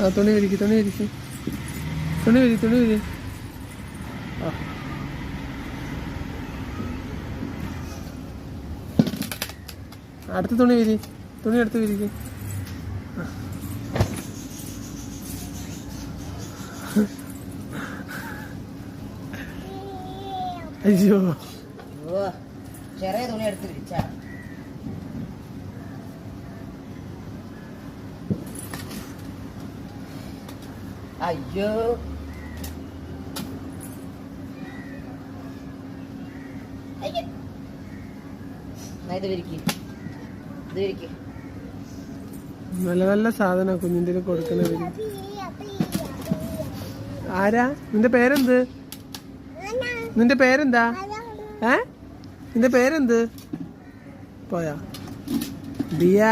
ആ തുണി വിരിക്ക് തുണി വിരിക്ക് തുണി വിരി തുണി വിരി. ആ അടുത്ത തുണി വിരി. തുണി എടുത്ത് വിരിക്ക്. അയ്യോ ചെറിയ തുണി എടുത്ത് വിരിച്ചാ. അയ്യോ ഇത് വിരിക്ക് ഇത് വിരിക്ക്. നല്ല നല്ല സാധന കുഞ്ഞിന്റെ കൊടുക്കുന്നത്. ആരാ നിന്റെ പേരെന്ത്? നിന്റെ പേരെന്താ? നിന്റെ പേരെന്ത്? പോയാ ദിയ?